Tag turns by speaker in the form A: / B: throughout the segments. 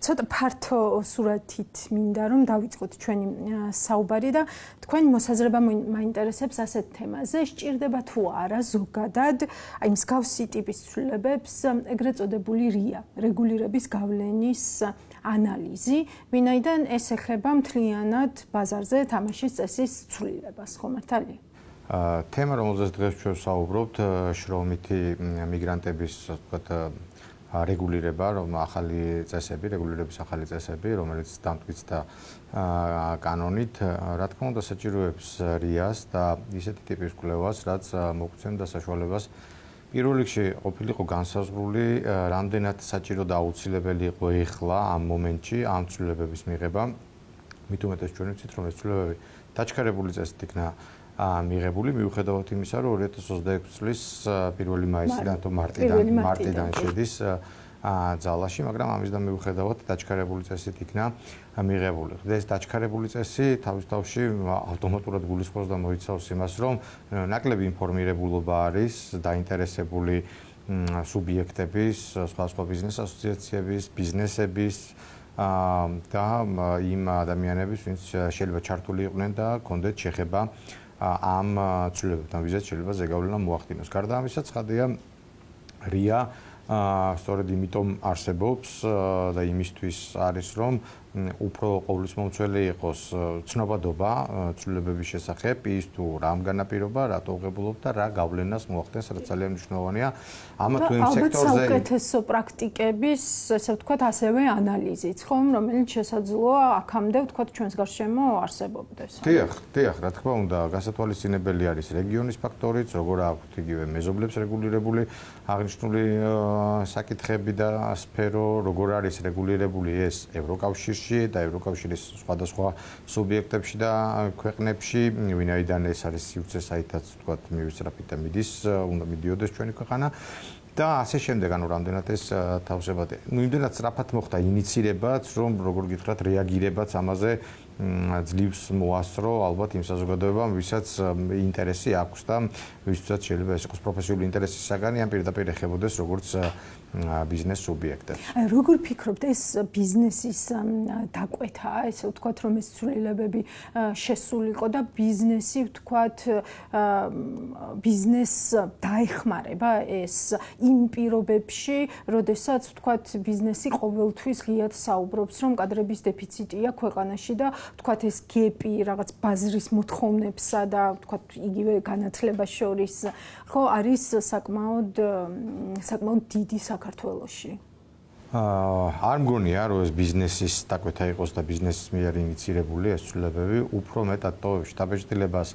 A: ცოტა ფართო სურათით მინდა რომ დავიწყოთ ჩვენი საუბარი და თქვენ მოსაზრება მაინტერესებს ასეთ თემაზე, სჭირდება თუ არა ზოგადად აი მსგავსი ტიპის ცვლილებებს ეგრეთ წოდებული RIA, რეგულირების გავლენის ანალიზი, ვინაიდან ეს ეხება მთლიანად ბაზარზე თამაშის წესის ცვლილებას, ხო მართალია?
B: თემა, რომელზეც დღეს ჩვენ ვსაუბრობთ, შრომითი მიგრანტების, ვთქვათ, რეგულირება, რეგულირების ახალი წესები, რომელიც დამტკიცდა კანონით, რა თქმა უნდა, საჭიროებს RIA-ს და ისეთი ტიპის კვლევას, რაც მოგცემდა საშუალებას პირველ რიგში ყოფილიყო განსაზღვრული, რამდენად საჭირო და აუცილებელი იყო ეხლა ამ მომენტში ამ ცვლილებების მიღება. მით უმეტეს ჩვენ ვიცით, რომ ეს ცვლილებები დაჩქარებული წესით იქნა მიღებული, მიუხედავად იმისა, რომ 2026 წლის 1 მაისიდან თუ მარტიდან შედის ძალაში, მაგრამ ამისგან მიუხედავად დაჩქარებული წესით იქნა მიღებული. ეს დაჩქარებული წესი თავის თავში ავტომატურად გულისხმობს და მოიცავს იმას, რომ ნაკლები ინფორმირებულობა არის დაინტერესებული სუბიექტების, სხვადასხვა ბიზნეს ასოციაციების, ბიზნესების და იმ ადამიანების, ვინც შეიძლება ჩართული იყვნენ და ჰქონდეთ შეხება ამ ცვლილებებთან, ვიზაც შეიძლება ზეგავლენა მოახდინოს. გარდა ამისა, ცხადია RIA სწორედ იმიტომ არსებობს და იმისთვის არის, რომ უფრო ყოვლისმომცველი იყოს ცნობადობა ცვლილებების შესახებ, ის თუ რამ განაპირობა, რატო უღებულობდა, რა გავლენას მოახდენს, რაც ძალიან მნიშვნელოვანია. ამა თუ იმ სექტორზე
A: საუკეთესო პრაქტიკების, ესე ვთქვათ, ასევე ანალიზიც, ხომ, რომელიც შესაძლოა აქამდე, ვთქვათ, ჩვენს გარშემო არსებობდეს.
B: დიახ, რა თქმა უნდა, გასათვალისწინებელი არის რეგიონის ფაქტორიც, როგორ აქვთ იგივე მეზობლებს რეგულირებული აღნიშნული საკითხები და სფერო, როგორ არის რეგულირებული ეს ევროკავშირში და ევროკავშირის სხვადასხვა სუბიექტებში და ქვეყნებში, ვინაიდან ეს არის სივრცე, საითაც ვთქვათ, მივისწრაფით და მიდის, უნდა მიდიოდეს ჩვენი ქვეყანა და ასე შემდეგ, რამდენად ეს თავსებად, იმდენად სწრაფად მოხდა ინიცირებაც, რომ როგორ გითხრათ, რეაგირებაც ამაზე ძლივს მოასწრო ალბათ იმ საზოგადოებამ, ვისაც ინტერესი აქვს და ვისაც შეიძლება ეს იყოს პროფესიული ინტერესის საგანი, ან პირდაპირ ეხებოდეს როგორც ბიზნეს სუბიექტებს.
A: როგორ ფიქრობთ, ეს ბიზნესის დაკვეთაა, ესე ვთქვათ, რომ ეს ცვლილებები შესულიყო და ბიზნესი, ვთქვათ, ბიზნეს დაეხმარება ეს იმ პირობებში, როდესაც, ვთქვათ, ბიზნესი ყოველთვის ღიად საუბრობს, რომ კადრების დეფიციტია ქვეყანაში და ვთქვათ, ეს გეპი რაღაც ბაზრის მოთხოვნებსა და ვთქვათ, იგივე განათლებას შორის, ხო, არის საკმაოდ დიდი საქართველოში.
B: არ მგონია, რომ ეს ბიზნესის დაკვეთა იყოს და ბიზნესის მიერ ინიცირებული ეს ცვლილებები, უფრო მეტად ტოვებს შთაბეჭდილებას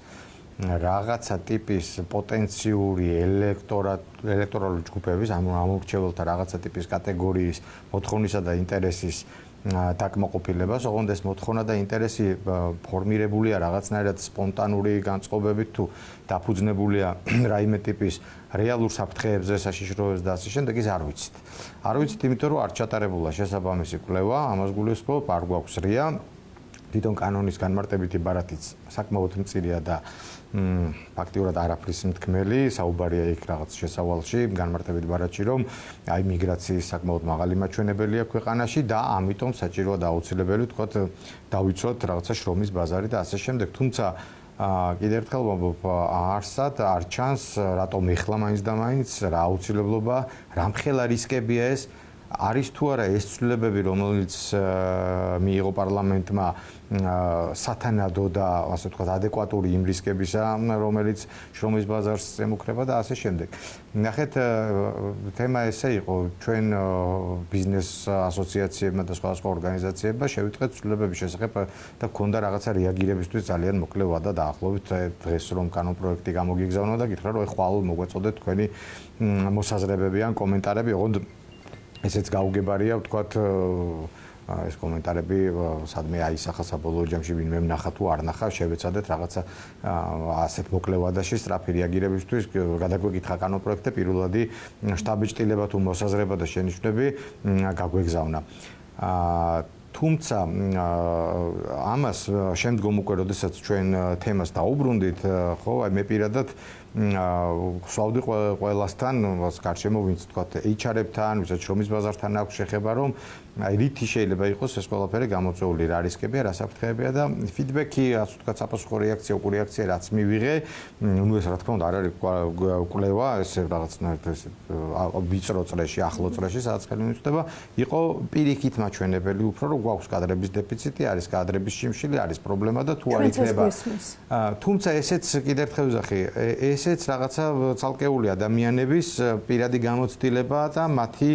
B: რაღაცა ტიპის პოტენციური ელექტორალური ჯგუფების, ამორჩეველთა რაღაცა ტიპის კატეგორიის მოთხოვნისა და ინტერესის დაკმაყოფილებას, ოღონდ ეს მოთხოვნა და ინტერესი ფორმირებულია რაღაცნაირად სპონტანური განწყობებით თუ დაფუძნებულია რაიმე ტიპის რეალურ საფრთხეებზე, საშიშროებებზე და ასე შემდეგ, ის არ ვიცით. არ ვიცით, იმიტომ რომ არ ჩატარებულა შესაბამისი კვლევა, ამას გულისხმობ, არ გვაქვს RIA, თვითონ კანონის განმარტებითი ბარათიც საკმაოდ მწირია და ფაქტიურად არაფრის მთქმელი, საუბარია იქ რაღაც შესავალში, განმარტებით ბარათში, რომ აი მიგრაციის საკმაოდ მაღალი მაჩვენებელია ქვეყანაში და ამიტომ საჭიროა და აუცილებელი, ვთქვათ, დავიცვათ რაღაცა შრომის ბაზარი და ასე შემდეგ. თუმცა კიდევ ერთხელ ვამბობ, არსად არ ჩანს, რატომ ეხლა მაინც და მაინც რა აუცილებლობა, რამხელა რისკებია ეს, არის თუ არა ეს ცვლილებები, რომელიც მიიღო პარლამენტმა სათანადო და ასე ვთქვათ, ადეკვატური იმ რისკებისა, რომელიც შრომის ბაზარს ემუქრება და ასე შემდეგ. ნახეთ, თემა ესე იყო, ჩვენ ბიზნეს ასოციაციებმა და სხვადასხვა ორგანიზაციებმა შევიტყვეთ ცვლილებების შესახებ და გქონდა რაღაცა რეაგირებისთვის ძალიან მოკლე ვადა დაახლოებით დღეს რომ კანონ პროექტი გამოგიგზავნა და გითხრა რომ ხვალ მოგვეწოდეთ თქვენი მოსაზრებები ან კომენტარები, ოღონდ ესეც გაუგებარია, ვთქვათ, ეს კომენტარები სადმე აისახა საბოლოო ჯამში ვინმე ნახა თუ არ ნახა, შევეცადეთ რაღაცა ასეთ მოკლე ვადაში სწრაფი რეაგირებისთვის, გადაგვეკითხა კანონპროექტზე პირველადი შტაბიჭდილება თუ მოსაზრება და შენიშვნები გაგვეგზავნა. თუმცა ამას შემდგომ უკვე როდესაც ჩვენ თემას დაუბრუნდით, ხო, აი მე პირადად ვსვავდი ყველასთან, გარშემო ვინც თქვა HR-ებთან, ვისაც შრომის ბაზართან აქვს შეხება, რომ აი რითი შეიძლება იყოს ეს ყველაფერი გამოწვეული, რა რისკებია, რა საფრთხეებია და ფიდბექი, ასე ვთქვათ, საპასუხო რეაქცია, უკურეაქცია რაც მივიღე, ნუ ეს რა თქმა უნდა არ არის კვლევა, ეს რაღაცნაირად ეს ვიწრო წრეში, ახლო წრეში, სადაც ხელი მიწვდება, იყო პირიქით მაჩვენებელი უფრო, რომ გვაქვს კადრების დეფიციტი, არის კადრების შიმშილი, არის პრობლემა და თუ არ იქნება. თუმცა ესეც კიდევ ერთხელ ვიზახი, ესეც რაღაცა ცალკეული ადამიანების პირადი გამოცდილება და მათი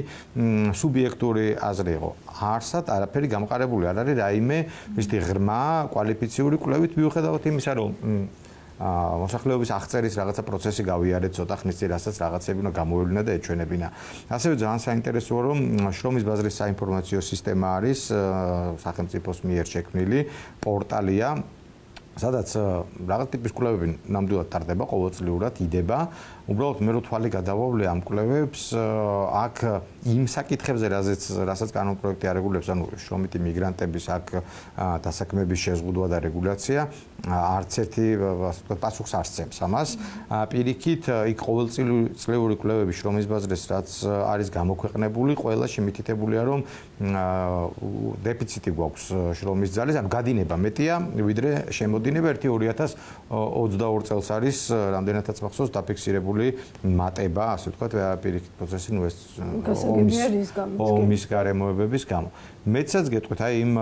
B: სუბიექტური აზრი იყო. არსად არაფერი გამყარებული არ არის რაიმე ისეთი ღრმა კვალიფიციური კვლევით მიუხედავად იმისა, რომ მოსახლეობის აღწერის რაღაცა პროცესი გავიარეთ ცოტა ხნის წინ, რასაც რაღაცები უნდა გამოევლინა და ეჩვენებინა. ასევე ძალიან საინტერესოა, რომ შრომის ბაზრის საინფორმაციო სისტემა არის სახელმწიფოს მიერ შექმნილი პორტალია, სადაც რაღაც ტიპის კვლევები ნამდვილად ტარდება, ყოველწლიურად იდება. უბრალოდ მე რო თვალი გადავავლე ამ კვლევებს, აქ იმ საკითხებზე, რასაც კანონპროექტი არეგულებს, ანუ შრომითი მიგრანტების აქ დასაქმების შეზღუდვა და რეგულაცია, არც ერთი ასე ვთქვათ პასუხს არ სცემს ამას. პირიქით, იქ ყოველწლიური კვლევები შრომის ბაზრის, რაც არის გამოქვეყნებული, ყველაში მითითებულია, რომ დეფიციტი გვაქვს შრომის ძალის, ანუ გადინება მეტია, ვიდრე შემოდინება 2022 წელს არის რამდენადაც მახსოვს დაფიქსირებული მატება, ასე ვთქვათ, პირიქით პროცესი, ნუ ეს ომის გარემოებების გამო. მეცაც გეტყვით, აი იმ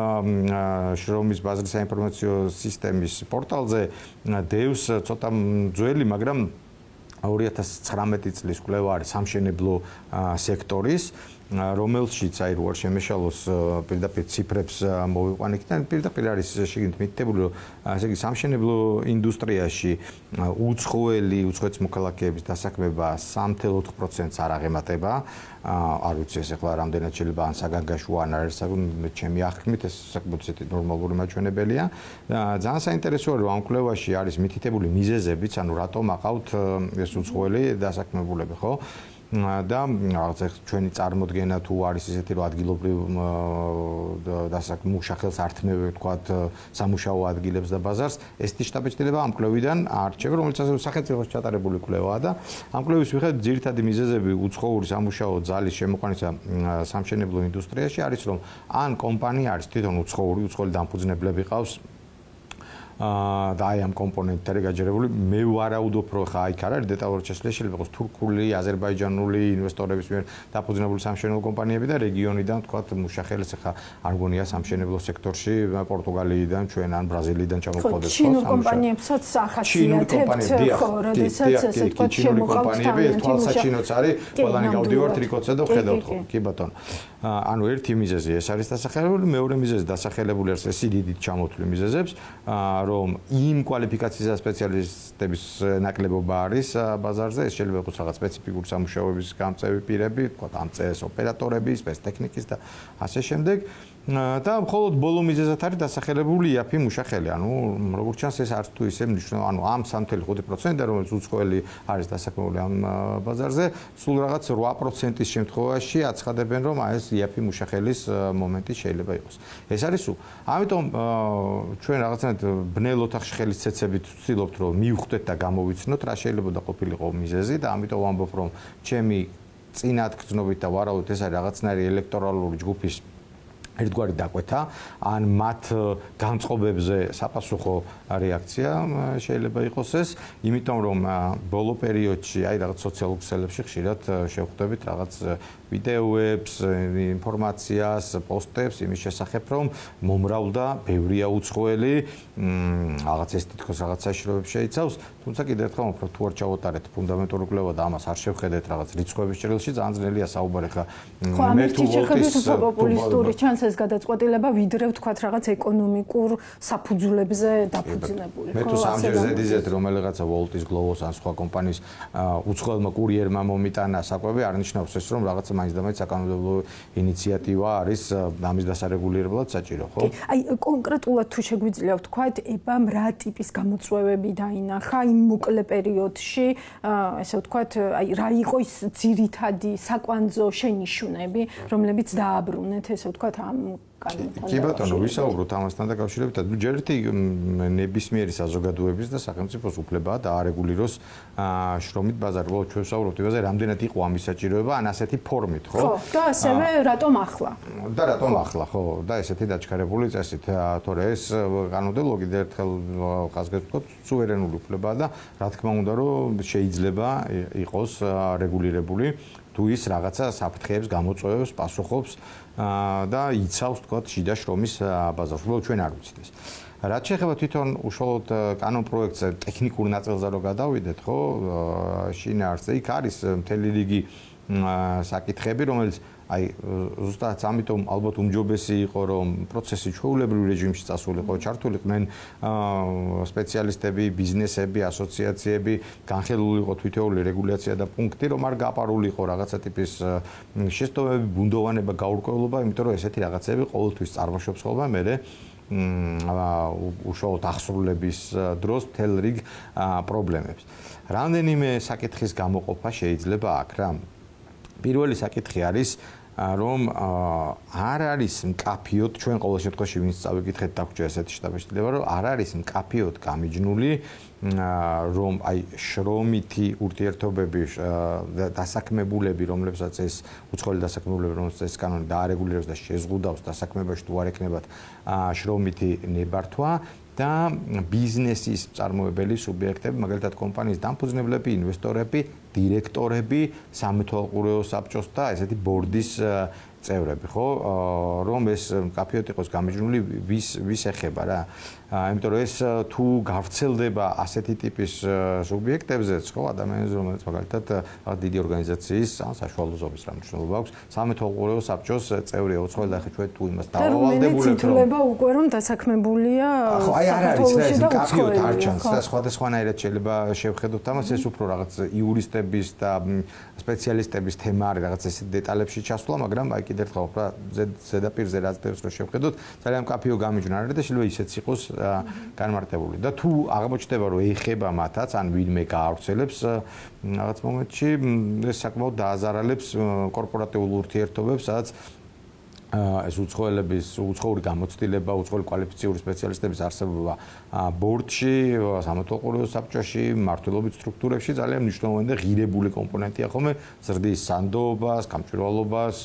B: შრომის ბაზრის საინფორმაციო სისტემის პორტალზე დევს ცოტა ძველი, მაგრამ 2019 წლის კვლევა არის სამშენებლო სექტორის, რომელშიც აი რო არ შემეშალოს პირდაპირ ციფრებს მოვიყვანეთ და პირდაპირ არის შეგინთ მითითებული, რომ ასე იგი სამშენებლო ინდუსტრიაში უცხოეთის მოქალაქეების დასაქმება 3.4%-ს არ აღემატება. არ ვიცი ეს ახლა რამდენად შეიძლება ან საგანგაშო ან არის ჩემი აღქმით ეს საკმაოდ ისეთი ნორმალური მაჩვენებელია. ძალიან საინტერესოა, რომ ამ კვლევაში არის მითითებული მიზეზებიც, ანუ რატომ აყავთ ეს უცხოელი დასაქმებულები, ხო? და რაღაცა ჩვენი წარმოდგენა თუ არის ისეთი, რომ ადგილობრივ მუშახელს ართმევენ, ვთქვათ, სამუშაო ადგილებს და ბაზარს, ესეთი შტაბ-ბიჭდილება ამ კვლევიდან არჩევენ, რომელიც ასე სახელმწიფოს ჩატარებული კვლევაა და ამ კვლევის მიხედვით ძირითადი მიზეზები უცხოური სამუშაო ძალის შემოყვანისა სამშენებლო ინდუსტრიაში არის, რომ ან კომპანია არის თვითონ უცხოელი დამფუძნებლები ყავს და აი ამ კომპონენტები გაჯერებული, მე ვარაუდობ, რომ ხა იქ არ არის დეტალურად შესული, შეიძლება იყოს თურქული, აზერბაიჯანული ინვესტორების მიერ დაფუძნებული სამშენებლო კომპანიები და რეგიონიდან, თქვათ, მუშახელის ხა არ გონია სამშენებლო სექტორში, პორტუგალიიდან, ჩვენ ან ბრაზილიიდან ჩამოყოლებს ხო?
A: ჩინურ კომპანიებსაც ახასიათებთ, ხო, როდესაც ესე თქვათ შემოყავთ
B: თვალსაჩინოც არის, ყველანი გავდივართ რიკოცა და ვხედავთ ხო? კი ბატონო. ანუ ერთი მიზეზი ეს არის დასახელებული, მეორე მიზეზი დასახელებული არის სიდიდით ჩამოთვლილ მიზეზებს, რომ იმ კვალიფიკაციის სპეციალისტების ნაკლებობა არის ბაზარზე, ეს შეიძლება იყოს რაღაც სპეციფიკური სამუშაოების გამწევი პირები, თქვა ამ წეს ოპერატორები, სპეცტექნიკის და ასე შემდეგ. და მხოლოდ ბოლო მიზეზად არის დასახელებული იაფი მუშახელი. ანუ როგორც ჩანს ეს არც თუ ისე მნიშვნელოვანი, ანუ ამ 3.5%, რომელიც უცხოელი არის დასაქმებული ამ ბაზარზე, სულ რაღაც 8%-ის შემთხვევაში აცხადებენ, რომ ეს იაფი მუშახელის მომენტი შეიძლება იყოს. ეს არის სულ. ამიტომ ჩვენ რაღაცნაირად ბნელ ოთახში ხელის ცეცებით ვცდილობთ, რომ მივხვდეთ და გამოვიცნოთ, რა შეიძლება და ყოფილიყო მიზეზი და ამიტომ ვამბობ, რომ ჩემი წინათ გრძნობით და ვარაუდით ეს არის რაღაცნაირი ელექტორალური ჯგუფის ერთგვარი დაკვეთა, ან მათ განწყობებზე საპასუხო რეაქცია შეიძლება იყოს ეს, იმიტომ რომ ბოლო პერიოდში აი რაღაც სოციალურ ქსელებში ხშირად შევხვდებით რაღაც ვიდეოებს, ინფორმაციას, პოსტებს იმის შესახებ, რომ მომრავლდა ბევრია უცხოელი, რაღაც ეს თითქოს რაღაც საშიშროებს შეიცავს, თუმცა კიდევ ერთხელ უფრო თუ არ ჩავატარეთ ფუნდამენტური კვლევა და ამას არ შევხედეთ რაღაც რიცხვების ჭრილში, ძალიან ძნელია საუბარი ხა
A: მე თუ ვოლტის პოპულისტური ჩანს ეს გადაწყვეტილება, ვიდრე ვთქვათ რაღაც ეკონომიკურ საფუძვლებზე დაფუძნებული.
B: მე თუ სამჯერ ზედიზეთ რომელიღაცა ვოლტის, გლოვოს ან სხვა კომპანიის უცხოელმა კურიერმა მომიტანა საკვები, არნიშნავს ეს, რომ რაღაცა მაინც და მაინც საკანონმდებლო ინიციატივა არის ამის დასარეგულირებლად საჭირო, ხო?
A: აი კონკრეტულად თუ შეგვიძლია ვთქვათ, ებამ რა ტიპის გამოწვევები დაინახა იმ მოკლე პერიოდში, ესე ვთქვათ, აი რა იყო ის ძირითადი საკვანძო შენიშვნები, რომლებიც დააბრუნეთ, ესე ვთქვათ, ამ კანონთან.
B: კი ბატონო, ვისაუბროთ ამასთან დაკავშირებით. ჯერ ერთი ნებისმიერი საზოგადოების და სახელმწიფოს უფლებაა დაარეგულიროს შრომით ბაზარი. უბრალოდ ჩვენ ვსაუბრობთ იმაზე, რამდენად იყო ამის საჭიროება ან ასეთი ფორმით, ხო?
A: ხო, და ასევე რატომ ახლა?
B: და რატომ ახლა, ხო? და ესეთი დაჩქარებული წესით, თორე ეს კანონმდებლობა კიდევ ერთხელ ხაზგასვთქვათ, სუვერენული უფლებაა და რა თქმა უნდა, რომ შეიძლება იყოს რეგულირებული თუ ის რაღაცა საფრთხეებს გამოწვევს, პასუხობს და იცავს თქვათ შიდა შრომის ბაზარს. უბრალოდ ჩვენ არ ვიცით ეს. რაც შეეხება თვითონ უშუალოდ კანონ პროექტზე ტექნიკურ ნაწილზე რო გადავიდეთ, ხო, შინაარსზე იქ არის მთელი რიგი საკითხები, რომელიც აი ზუსტად ამიტომ ალბათ უმჯობესი იყო რომ პროცესი ჩვეულებრივ რეჟიმში წასულიყო, ჩართულიყვნენ სპეციალისტები, ბიზნესები, ასოციაციები, განხილულიყო თვითეული რეგულაცია და პუნქტი, რომ არ გაპარულიყო რაღაცა ტიპის შეცდომები, ბუნდოვანება, გაურკვევლობა, იმიტომ რომ ესეთი რაღაცები ყოველთვის წარმოშობს ხოლმე მერე უშუალოდ აღსრულების დროს მთელ რიგ პრობლემებს. რამდენიმე საკითხის გამოყოფა შეიძლება აქ რა. პირველი საკითხი არის რომ არ არის მკაფიოდ ჩვენ ყოველ შემთხვევაში ვინც წავიკითხეთ დაგვჭირა ესეთი შტაბეშტილება რომ არ არის მკაფიოდ გამიჯნული რომ აი შრომითი ურთიერთობები დასაქმებულები რომლებსაც ეს უცხოელი დასაქმებულები რომელსაც ეს კანონი დაარეგულირებს და შეზღუდავს დასაქმებაში თუ არ ეკნებათ შრომითი ნებართვა და ბიზნესის წარმოებელი სუბიექტები, მაგალითად კომპანიის დამფუძნებლები, ინვესტორები, დირექტორები, სამეთვალყურეო საბჭოს და ესეთი ბორდის წევრები, ხო? რომ ეს მკაფიოდ იყოს გამიჯნული, ვის ეხება რა. იმიტომ რომ ეს თუ გავრცელდება ასეთი ტიპის სუბიექტებზეც, ხო, ადამიანებს, რომელიც მაგალითად დიდი ორგანიზაციის, საშუალო ზომის რა მნიშვნელობა აქვს, სამეთვალყურეო საბჭოს წევრია, უცხოელი და ჩვენ თუ იმას დაავალდებულებ,
A: რომ ითვლება უკვე რომ დასაქმებულია
B: ხო, აი არ არის რა, ეს მკაფიოდ არ ჩანს და სხვადასხვანაირად შეიძლება შევხედოთ ამას, ეს უფრო რაღაც იურისტების და სპეციალისტების თემა არის, რაღაც ეს დეტალებში ჩასვლა, მაგრამ აი კიდევ ერთხელ რა ზედაპირზე რაც დევს რომ შევხედოთ, ძალიან მკაფიო გამიჯნა არის და შეიძლება ისეც იყოს განმარტებული. და თუ აღმოჩნდება რომ ეხება მათაც, ან ვინმე გაავრცელებს რაღაც მომენტში, ეს საკმაოდ დააზარალებს კორპორატიულ ურთიერთობებს, სადაც ეს უცხოური გამოცდილება, უცხოური კვალიფიციური სპეციალისტების არსებობა ბორდში, სამეთვალყურეო საბჭოში, მმართველობის სტრუქტურებში ძალიან მნიშვნელოვანი და ღირებული კომპონენტია ხოლმე ზრდის სანდოობას, გამჭვირვალობას,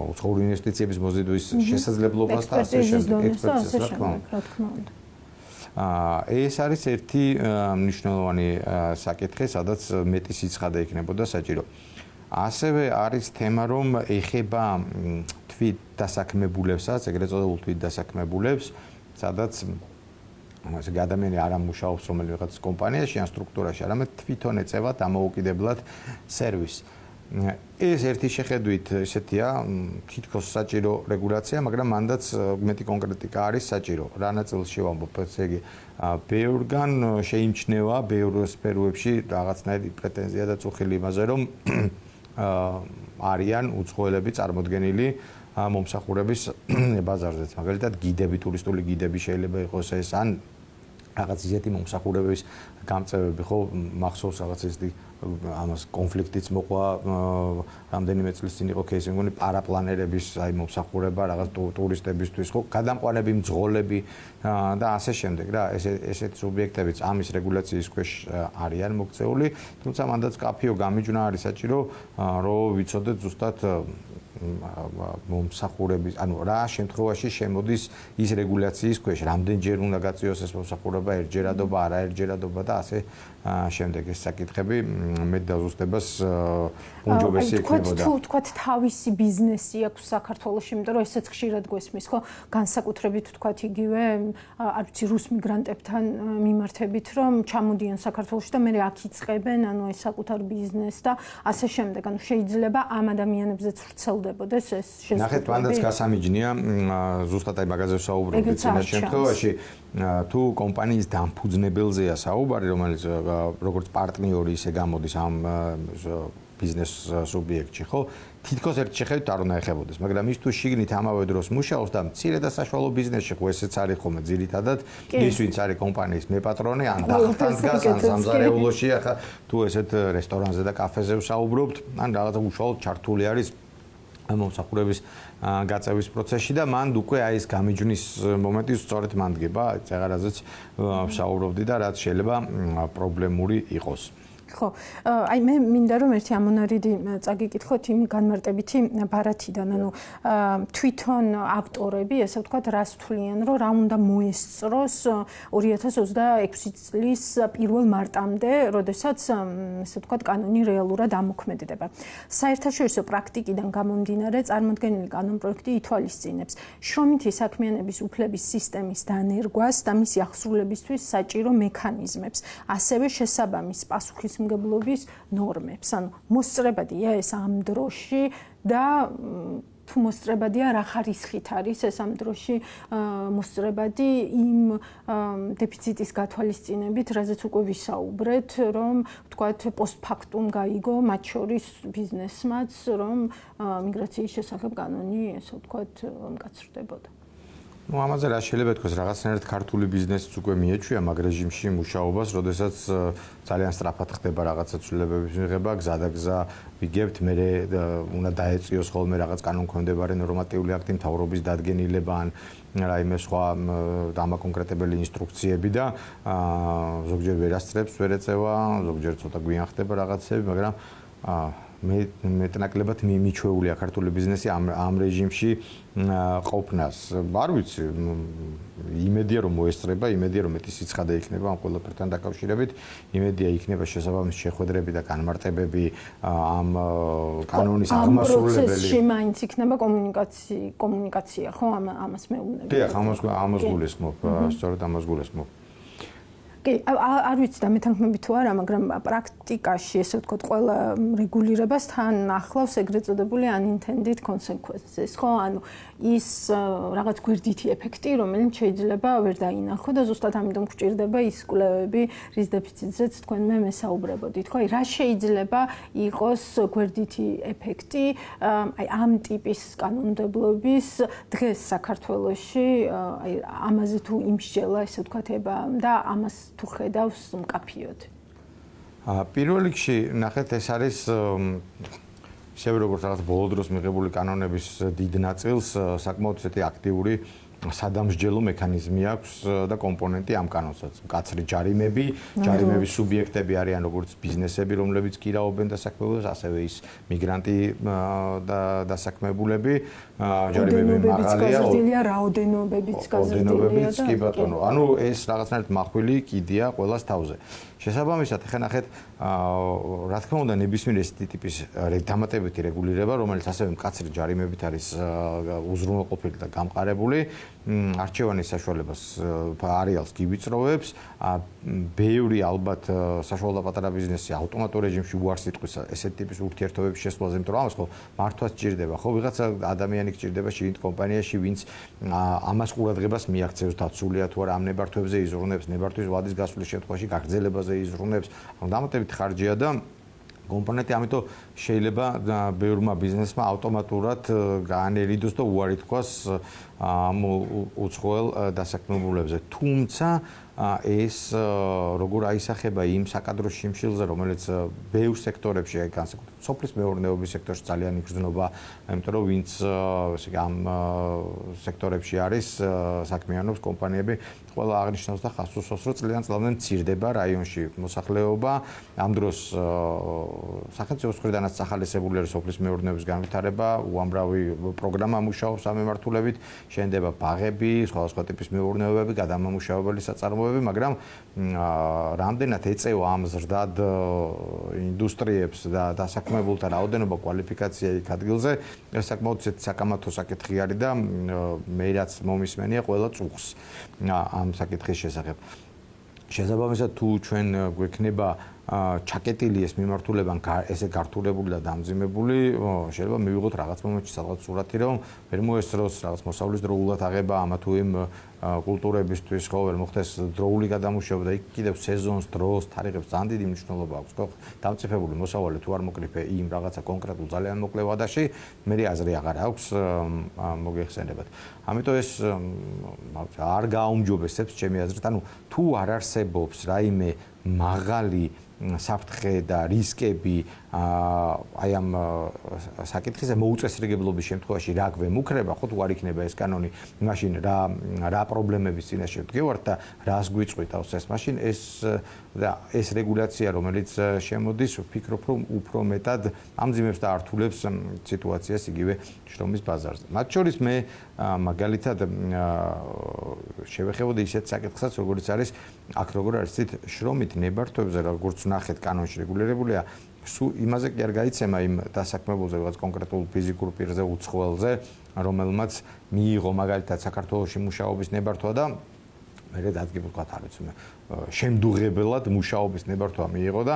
B: უცხოური ინვესტიციების მოზიდვის შესაძლებლობას და ასე შემდეგ, ექსპერტიზას, რა თქმა უნდა. ეს არის ერთი მნიშვნელოვანი საკითხი, სადაც მეტი სიცხადე იქნებოდა საჭირო. ასევე არის თემა, რომ ეხება თვით დასაქმებულებსაც, ეგრეთ წოდებულ თვით დასაქმებულებს, სადაც ადამიანი არ ამუშაობს რომელიღაც კომპანიაში ან სტრუქტურაში, არამედ თვითონ ეწევა დამოუკიდებლად სერვისს. ეს ერთი შეხედვით ესეთია, თითქოს საჭირო რეგულაცია, მაგრამ მანდაც მეტი კონკრეტიკა არის საჭირო. რა ნაწილს შევამბობ, ესე იგი, ბევრგან შეიმჩნევა ბევრ სფეროებში რაღაცნაირი პრეტენზია და წუხილი იმაზე, რომ არიან უცხოელები წარმოდგენილი მომსახურების ბაზარზეც. მაგალითად, გიდები, ტურისტული გიდები შეიძლება იყოს ეს, ან რაღაც ისეთი მომსახურების გამწევები, ხო, მახსოვს რაღაც ისეთი ამას კონფლიქტიც მოყვა რამდენიმე წლის წინ იყო кейსი, მგონი პარაპლანერების აი მომსახურება რაღაც ტურისტებისთვის, ხო, გადამყვანები, მძღოლები და ასე შემდეგ რა, ესეთი სუბიექტებიც ამის რეგულაციის ქვეშ არიან მოქცეული, თუმცა მანდაც კაფიო გამიჯნა არის საჭირო, რომ ვიცოდეთ ზუსტად მომსახურების, ანუ რა შემთხვევაში შემოდის ის რეგულაციის ქვეშ, რამდენჯერ უნდა გაწიოს ეს მომსახურება, ერთჯერადობა, არაერთჯერადობა და ასე შემდეგ ეს საკითხები მეტ დაზუსტებას უმჯობესი იქნებოდა.
A: თქვათ თავისი ბიზნესი აქვს საქართველოში, იმიტომ რომ ესეც ხშირად გვესმის, ხო, განსაკუთრებით თქვათ იგივე, არ ვიცი, რუს მიგრანტებთან მიმართებით, რომ ჩამოდიან საქართველოში და მე აქ იწყებენ, ანუ ეს საკუთარ ბიზნესს და ასე შემდეგ, ანუ შეიძლება ამ ადამიანებზეც ვრცელდებოდეს ეს შეზღუდვები.
B: ნახეთ, მანდაც გასამიჯნია, ზუსტად აი მაგაზე ვსაუბრობთ წინა შემთხვევაში, თუ კომპანიის დამფუძნებელზეა საუბარი, რომელიც როგორც პარტნიორი ისე გამოდის ამ ბიზნეს სუბიექტში, ხო? თითქოს ერთ შეხედვით არ უნდა ეხებოდეს, მაგრამ ის თუ შიგნით ამავე დროს მუშაობს და მცირე და საშუალო ბიზნესში, ხო, ესეც არის ხოლმე ძირითადად, ის ვინც არის კომპანიის მეპატრონე, ან დახთან დგას, ან სამზარეულოში, ახლა თუ ესეთ რესტორანზე და კაფეზე ვსაუბრობთ, ან რაღაცა უშუალოდ ჩართული არის მომსახურების გაწევის პროცესში და მან უკვე აი ეს გამიჯვნის მომენტი სწორედ მან დგება, წეღარაზეც ვსაუბრობდი და რაც შეიძლება პრობლემური იყოს.
A: ხო, აი მე მინდა რომ ერთი ამონარიდი წაგიკითხოთ იმ განმარტებითი ბარათიდან, ანუ თვითონ ავტორები, ესე ვთქვათ, რას თვლიან, რომ რა უნდა მოესწროს 2026 წლის 1 მარტამდე, როდესაც ესე ვთქვათ, კანონი რეალურად ამოქმედდება. საერთაშორისო პრაქტიკიდან გამომდინარე, წარმოდგენილი კანონპროექტი ითვალისწინებს შრომითი საქმიანობის უფლების სისტემის დანერგვას და მისი აღსრულებისთვის საჭირო მექანიზმებს, ასევე შესაბამის პასუხისმგებლობის ნორმებს. ანუ მოსწრებადია ეს ამ დროში და თუ მოსწრებადია რა ხარისხით არის ეს ამ დროში მოსწრებადი იმ დეფიციტის გათვალისწინებით, რაზეც უკვე ვისაუბრეთ, რომ ვთქვათ პოსტფაქტუმ გაიგო მათ შორის ბიზნესმაც, რომ მიგრაციის შესახებ კანონი, ესე ვთქვათ, მკაცრდებოდა.
B: Ну, ამაზე რა შეიძლება თქვას, რაღაცნაირად ქართული ბიზნესიც უკვე მიეჩვია მაგ რეჟიმში მუშაობას, როდესაც ძალიან სწრაფად ხდება რაღაცა ცვლილებების მიღება, გზადაგზა ვიგებთ, მე უნდა დაეწიოს ხოლმე რაღაც კანონქვემდებარე ნორმატიული აქტი, მთავრობის დადგენილება ან რაიმე სხვა დამაკონკრეტებელი ინსტრუქციები და ზოგჯერ ვერასწრებს ვერ ეწევა, ზოგჯერ ცოტა გვიან ხდება რაღაცები, მაგრამ მეტნაკლებად მიჩვეულია ქართული ბიზნესი ამ რეჟიმში ყოფნას. არ ვიცი, იმედია რომ მოესწრება, იმედია რომ მეტი სიცხადე იქნება ამ ყველაფერთან დაკავშირებით, იმედია იქნება შესაბამისი შეხვედრები და განმარტებები ამ კანონის აღმასრულებელი.
A: ამ პროცესში მაინც იქნება კომუნიკაცია, ხო, ამას მეუბნები.
B: დიახ, ამას გულისხმობ, სწორედ ამას გულისხმობ.
A: კი, არ ვიცი და მეთანხმები თუ არა, მაგრამ პრაქტიკაში, ესე ვთქვათ, ყველა რეგულირებას თან ახლავს ეგრეთ წოდებული unintended consequences, ხო? ანუ ის რაღაც გვერდითი ეფექტი, რომელიც შეიძლება ვერ დაინახო და ზუსტად ამიტომ გვჭირდება ის კვლევები, რის დეფიციტზეც თქვენ მე მესაუბრებოდით, ხო? აი, რა შეიძლება იყოს გვერდითი ეფექტი, აი, ამ ტიპის კანონმდებლობის დღეს საქართველოში, აი, ამაზე თუ იმსჯელა, ესე ვთქვათ, და ამას თუ ხედავს მკაფიოდ.
B: პირველ რიგში, ნახეთ, ეს არის ისევე როგორც რაღაც ბოლო დროს მიღებული კანონების დიდ ნაწილს საკმაოდ ისეთი აქტიური სადამსჯელო მექანიზმი აქვს და კომპონენტი ამ კანონსაც. მკაცრი ჯარიმები, ჯარიმების სუბიექტები არიან როგორც ბიზნესები, რომლებიც კირაობენ დასაქმებულებს, ასევე ის მიგრანტი და დასაქმებულები, ჯარიმები მაღალია,
A: რაოდენობებიც გაზრდილია და
B: კი ბატონო. ანუ ეს რაღაცნაირად מחვილი კიდია ყველას თავზე. შესაბამისად, ხე ნახეთ, რა თქმა უნდა, ნებისმიერ ეს ტიპის დამატებითი რეგულირება, რომელიც ასევე მკაცრი ჯარიმებით არის უზრუნველყოფილი და გამყარებული, არჩევანის საშუალებას არეალს გივიწროვებს, ბევრი ალბათ საშუალო და პატარა ბიზნესი ავტომატურ რეჟიმში უარს იტყვის ესეთ ტიპის ურთიერთობების შესვლაზე, იმიტომ რომ ამას ხო მართვაც ჭირდება, ხო ვიღაცა ადამიანი გჭირდება შიგნით კომპანიაში, ვინც ამას ყურადღებას მიაქცევს, დაცულია თუ არა ამ ნებართვებზე იზრუნებს, ნებართვის ვადის გასვლის შემთხვევაში გაგრძელებაზე იზრუნებს, დამატებითი ხარჯია და კომპონენტი, ამიტომ შეიძლება ბევრმა ბიზნესმა ავტომატურად გაანერიდოს და უარი თქვას ამ უცხოელ დასაქმებულებზე. თუმცა ეს როგორ აისახება იმ საკადრო შიმშილზე, რომელიც ბევრ სექტორებში, აი განსაკუთრებით სოფლის მეურნეობის სექტორში ძალიან იგრძნობა, იმიტომ რომ ვინც ამ სექტორებში არის საქმიანობს კომპანიები, ყველა აღნიშნავს და ხას უსვამს, რომ წლიდან მცირდება რაიონში მოსახლეობა. ამ დროს სახელმწიფოს მხრიდანაც სახალისებული არის სოფლის მეურნეობის განვითარება, უამრავი პროგრამა მუშაობს ამ მიმართულებით, შენდება ბაღები, სხვადასხვა ტიპის მეურნეობები, გადამამუშავებელი საწარმოები, მაგრამ რამდენად ეწევა ამ ზრდად ინდუსტრიებს და დასაქმებულთა რაოდენობა, კვალიფიკაცია იქ ადგილზე, ეს საკმაოდ საკამათო საკითხი არის და მე რაც მომისმენია ყველა წუხს ამ საკითხის შესახებ. შესაბამისად, თუ ჩვენ გვექნება ჩაკეტილი ეს მიმართულება ესე გართულებული და დამძიმებული, შეიძლება მივიღოთ რაღაც მომენტში სადღაც სურათი, რომ ვერ მოესწროს რაღაც მოსავლის დროულად აღება ამა თუ იმ კულტურებისთვის, ხო, ვერ მოხდეს დროული გადამუშავება და იქ კიდევ სეზონს, დროს, თარიღებს ძალიან დიდი მნიშვნელობა აქვს, ხო? დამწიფებული მოსავალი თუ არ მოკრიფე იმ რაღაცა კონკრეტულ ძალიან მოკლე ვადაში, მე აზრი აღარ აქვს მოგეხსენებათ. ამიტომ ეს არ გააუმჯობესებს ჩემი აზრით, ანუ თუ არ არსებობს რაიმე მაღალი საფრთხე და რისკები აი ამ საკითხის მოუწესრიგებლობის შემთხვევაში რა გვემუქრება, ხო თუ არ იქნება ეს კანონი, მაშინ რა პრობლემების წინაშე ვდგევართ და რას გვიწყვიტავს ეს მაშინ ეს რეგულაცია, რომელიც შემოდის, ვფიქრობ, რომ უფრო მეტად ამძიმებს და ართულებს სიტუაციას იგივე შრომის ბაზარზე. მათ შორის მე მაგალითად შევეხებოდი ისეთ საკითხსაც, როგორც არის აქ როგორ არის ცით შრომით ნებართვებზე, როგორც ნახეთ კანონში რეგულირებულია, სულ იმაზე კი არ გაიცემა იმ დასაქმებულზე, რაღაც კონკრეტულ ფიზიკურ პირზე, უცხოელზე, რომელმაც მიიღო მაგალითად საქართველოში მუშაობის ნებართვა და მე დადგება არ ვიცი მე შემდუღებელად მუშაობის ნებართვა მიიღო და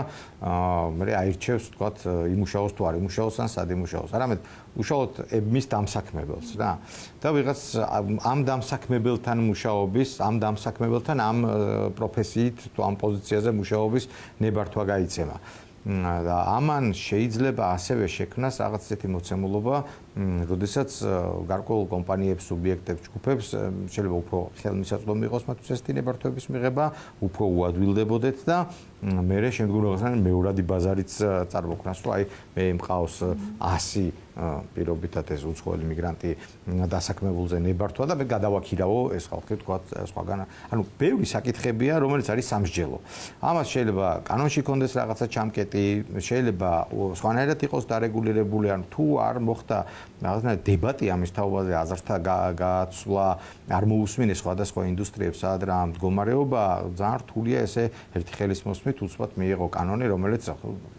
B: მე აირჩევს თქვათ იმუშაოს თუ არ იმუშაოს ან სად იმუშაოს. არამედ უშუალოდ მის დამსაქმებელს რა. და ვიღაც ამ დამსაქმებელთან მუშაობის, ამ დამსაქმებელთან ამ პროფესიით თუ ამ პოზიციაზე მუშაობის ნებართვა გაიცემა. და ამან შეიძლება ასევე შექმნას რაღაც ისეთი მოცემულობა, როდესაც გარკვეულ კომპანიებს, სუბიექტებს, ჯგუფებს შეიძლება უფრო ხელმისაწვდომი იყოს მათთვის ესეთი ნებართვების მიღება, უფრო უადვილდებოდეთ და მერე შემდგომ რაღაცნაირად მეორადი ბაზარიც წარმოქმნას, რომ აი მე მყავს 100 პირობითად ეს უცხოელი მიგრანტი დასაქმებულზე ნებართვა და მე გადავაქირავო ეს ხალხი თქვა სხვაგან. ანუ ბევრი საკითხებია, რომელიც არის სამსჯელო. ამას შეიძლება კანონში კონდეს რაღაცა ჩამკეტი, შეიძლება სხვანაირად იყოს დარეგულირებული, ანუ თუ არ მოხდა რაღაცნაირად დებატი ამის თაობაზე, აზრთა გაცვლა, არ მოусმინეს სხვადასხვა ინდუსტრიებს, სადაც რა მდგომარეობა, ძალიან რთულია ესე ერთი ხელის მოსმით უცბად მიიღო კანონი, რომელიც